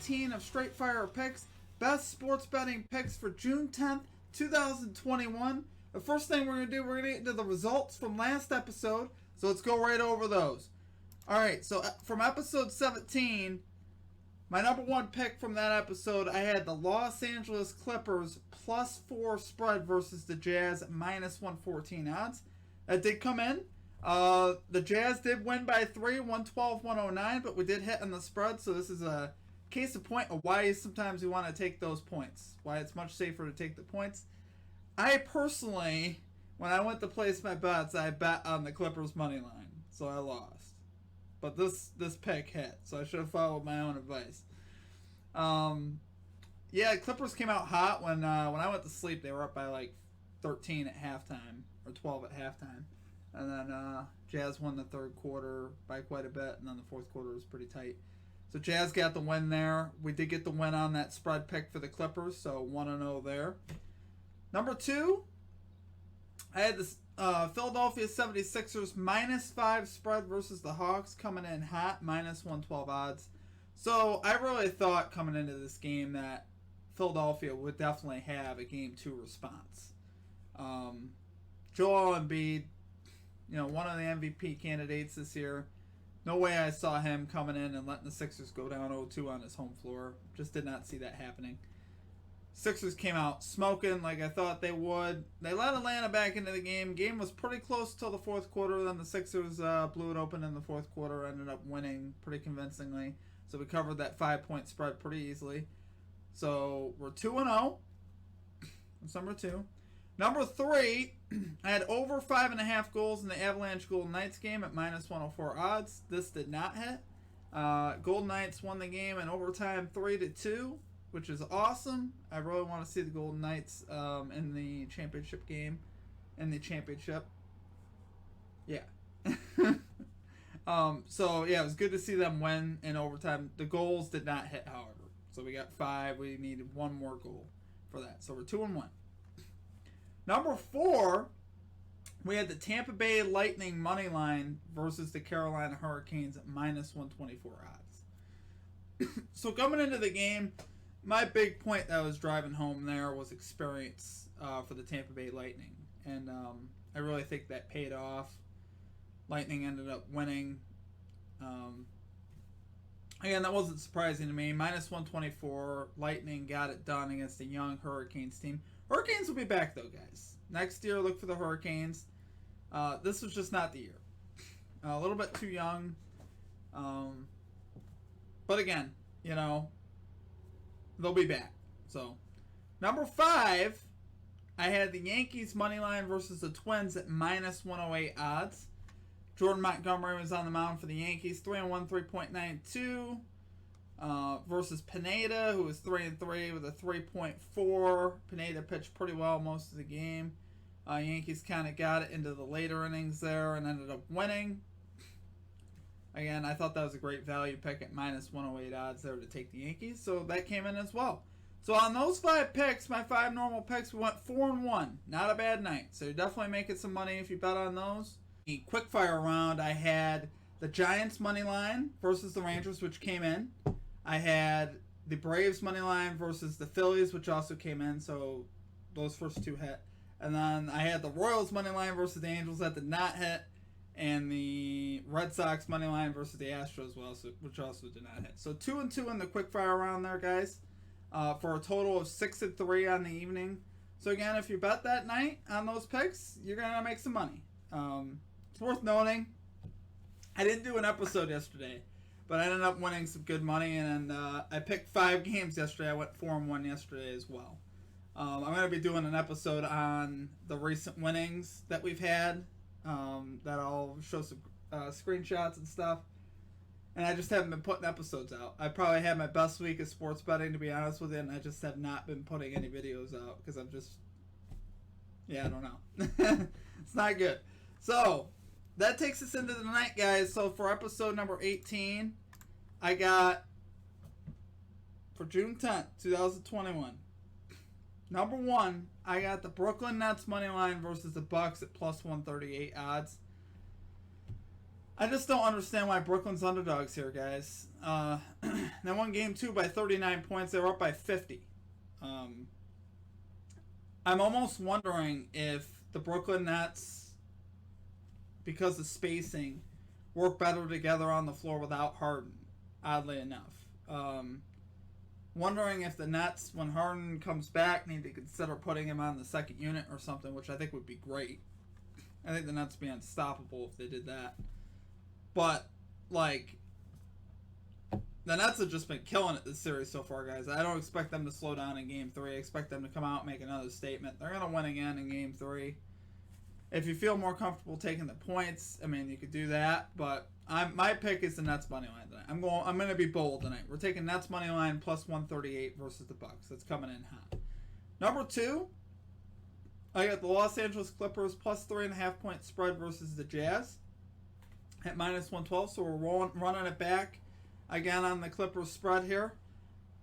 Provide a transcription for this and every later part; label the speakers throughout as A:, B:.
A: 18 of Straight Fire Picks, best sports betting picks for June 10th, 2021. The first thing we're going to do, we're going to get into the results from last episode, so let's go right over those. Alright, so from episode 17, my number one pick from that episode, I had the Los Angeles Clippers +4 spread versus the Jazz at -114 odds. That did come in. The Jazz did win by 3, 112-109, but we did hit on the spread, so this is a case in point of why sometimes you want to take those points, why it's much safer to take the points. I personally, when I went to place my bets, I bet on the Clippers money line, so I lost. But this pick hit, so I should have followed my own advice. Yeah, Clippers came out hot when I went to sleep. They were up by like 13 at halftime, or 12 at halftime. And then Jazz won the third quarter by quite a bit, and then the fourth quarter was pretty tight. So Jazz got the win there. We did get the win on that spread pick for the Clippers, so 1-0 there. Number 2, I had this Philadelphia 76ers -5 spread versus the Hawks, coming in hot, -112 odds. So I really thought coming into this game that Philadelphia would definitely have a Game 2 response. Joel Embiid, one of the MVP candidates this year. No way I saw him coming in and letting the Sixers go down 0-2 on his home floor. Just did not see that happening. Sixers came out smoking like I thought they would. They let Atlanta back into the game. Game was pretty close till the fourth quarter. Then the Sixers blew it open in the fourth quarter. Ended up winning pretty convincingly. So we covered that 5-point spread pretty easily. So we're 2-0. That's number 2. Number 3, I had over 5.5 goals in the Avalanche Golden Knights game at -104 odds. This did not hit. Golden Knights won the game in overtime 3-2, which is awesome. I really want to see the Golden Knights in the championship game. In the championship. Yeah. So, yeah, it was good to see them win in overtime. The goals did not hit, however. So we got 5. We needed one more goal for that. So we're 2-1. Number 4, we had the Tampa Bay Lightning money line versus the Carolina Hurricanes at -124 odds. So coming into the game, my big point that I was driving home there was experience for the Tampa Bay Lightning. And I really think that paid off. Lightning ended up winning. Again, that wasn't surprising to me. -124, Lightning got it done against a young Hurricanes team. Hurricanes will be back, though, guys. Next year, look for the Hurricanes. This was just not the year. A little bit too young. But again, they'll be back. So, number 5, I had the Yankees money line versus the Twins at -108 odds. Jordan Montgomery was on the mound for the Yankees, 3-1, 3.92. Versus Pineda, who was 3-3 with a 3.4. Pineda pitched pretty well most of the game. Yankees kind of got it into the later innings there and ended up winning. Again, I thought that was a great value pick at -108 odds there to take the Yankees, so that came in as well. So on those 5 picks, my 5 normal picks, we went 4-1. Not a bad night. So you're definitely making some money if you bet on those. The quickfire round, I had the Giants money line versus the Rangers, which came in. I had the Braves money line versus the Phillies, which also came in, so those first 2 hit. And then I had the Royals money line versus the Angels, that did not hit, and the Red Sox money line versus the Astros, which also did not hit. So 2-2 in the quickfire round there, guys, for a total of 6-3 on the evening. So again, if you bet that night on those picks, you're gonna make some money. It's worth noting, I didn't do an episode yesterday. But I ended up winning some good money, and I picked 5 games yesterday. I went 4-1 yesterday as well. I'm going to be doing an episode on the recent winnings that we've had. That I'll show some screenshots and stuff. And I just haven't been putting episodes out. I probably had my best week of sports betting, to be honest with you, and I just have not been putting any videos out because I'm just... Yeah, I don't know. It's not good. So... that takes us into the night, guys. So for episode number 18, I got, for June 10th, 2021, number 1, I got the Brooklyn Nets money line versus the Bucks at +138 odds. I just don't understand why Brooklyn's underdogs here, guys. They won game 2 by 39 points. They were up by 50. I'm almost wondering if the Brooklyn Nets, because of spacing, work better together on the floor without Harden, oddly enough. Wondering if the Nets, when Harden comes back, need to consider putting him on the second unit or something, which I think would be great. I think the Nets would be unstoppable if they did that. But, like, the Nets have just been killing it this series so far, guys. I don't expect them to slow down in Game 3. I expect them to come out and make another statement. They're going to win again in Game 3. If you feel more comfortable taking the points, I mean, you could do that. But my pick is the Nets money line tonight. I'm going to be bold tonight. We're taking Nets money line plus 138 versus the Bucks. That's coming in hot. Number 2, I got the Los Angeles Clippers plus 3.5 point spread versus the Jazz at minus 112. So we're running it back again on the Clippers spread here.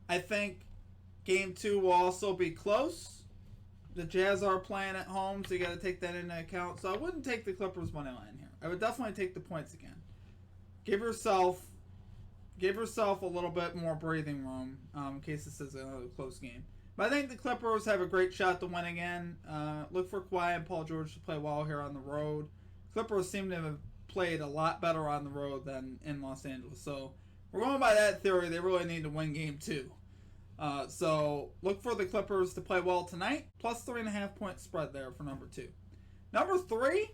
A: I think Game 2 will also be close. The Jazz are playing at home, so you got to take that into account. So I wouldn't take the Clippers money line here. I would definitely take the points again. Give yourself a little bit more breathing room in case this is another close game. But I think the Clippers have a great shot to win again. Look for Kawhi and Paul George to play well here on the road. Clippers seem to have played a lot better on the road than in Los Angeles. So we're going by that theory. They really need to win Game 2. So look for the Clippers to play well tonight. Plus 3.5 point spread there for number 2. Number 3,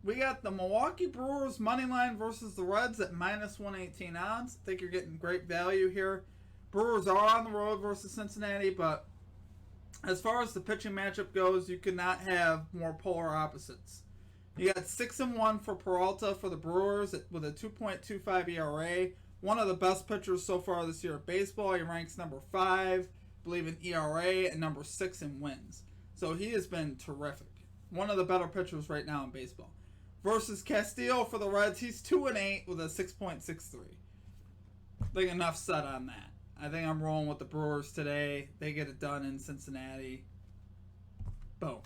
A: we got the Milwaukee Brewers money line versus the Reds at minus 118 odds. I think you're getting great value here. Brewers are on the road versus Cincinnati, but as far as the pitching matchup goes, you could not have more polar opposites. You got 6-1 for Peralta for the Brewers with a 2.25 ERA. One of the best pitchers so far this year in baseball. He ranks number 5, I believe, in ERA and number 6 in wins. So he has been terrific. One of the better pitchers right now in baseball. Versus Castillo for the Reds, he's 2-8 with a 6.63. I think enough said on that. I think I'm rolling with the Brewers today. They get it done in Cincinnati. Boom.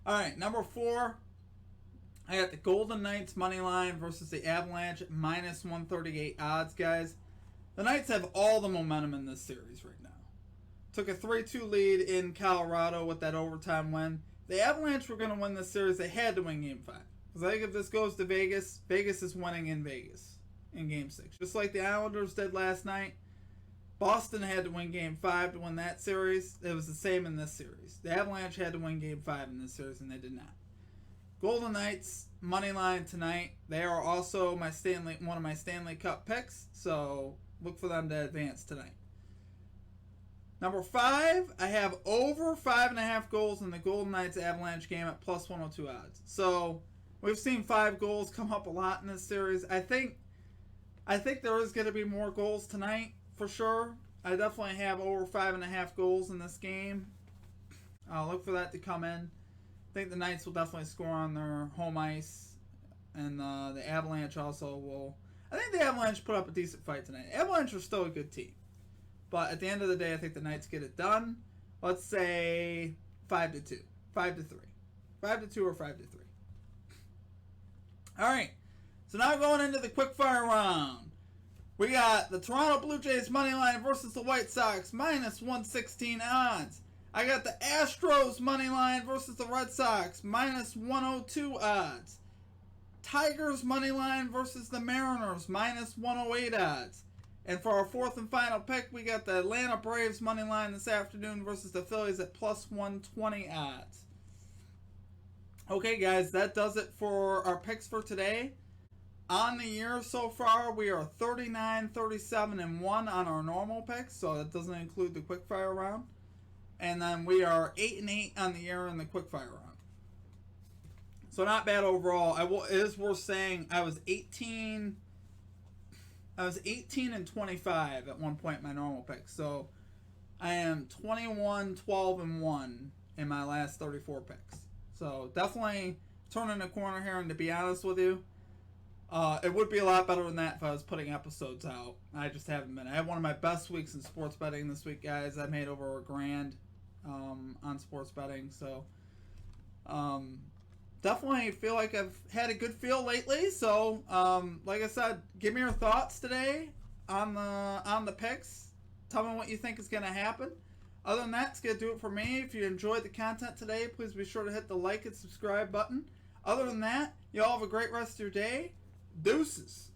A: All right, number 4. I got the Golden Knights money line versus the Avalanche at minus 138 odds, guys. The Knights have all the momentum in this series right now. Took a 3-2 lead in Colorado with that overtime win. The Avalanche were going to win this series. They had to win Game 5. Because I think if this goes to Vegas, Vegas is winning in Vegas in Game 6. Just like the Islanders did last night. Boston had to win Game 5 to win that series. It was the same in this series. The Avalanche had to win Game 5 in this series, and they did not. Golden Knights money line tonight. They are also one of my Stanley Cup picks, so look for them to advance tonight. Number 5, I have over 5.5 goals in the Golden Knights Avalanche game at plus 102 odds. So we've seen 5 goals come up a lot in this series. I think there is going to be more goals tonight for sure. I definitely have over 5.5 goals in this game. I'll look for that to come in. I think the Knights will definitely score on their home ice, and the Avalanche also will. I think the Avalanche put up a decent fight tonight. Avalanche are still a good team, but at the end of the day, I think the Knights get it done. Let's say 5-2, 5-3, 5-2 or 5-3. All right, so now going into the quickfire round, we got the Toronto Blue Jays money line versus the White Sox minus 116 odds. I got the Astros money line versus the Red Sox, minus 102 odds. Tigers money line versus the Mariners, minus 108 odds. And for our 4th and final pick, we got the Atlanta Braves money line this afternoon versus the Phillies at plus 120 odds. Okay, guys, that does it for our picks for today. On the year so far, we are 39, 37, and 1 on our normal picks, so that doesn't include the quickfire round. And then we are 8-8 on the year in the quickfire round. So not bad overall. It is worth saying I was 18 and 25 at one point in my normal picks. So I am 21, 12, and 1 in my last 34 picks. So definitely turning a corner here. And to be honest with you, it would be a lot better than that if I was putting episodes out. I just haven't been. I had one of my best weeks in sports betting this week, guys. I made over $1,000 on sports betting. So definitely feel like I've had a good feel lately. So, like I said, give me your thoughts today on the picks. Tell me what you think is going to happen. Other than that, it's going to do it for me. If you enjoyed the content today, please be sure to hit the like and subscribe button. Other than that, you all have a great rest of your day. Deuces.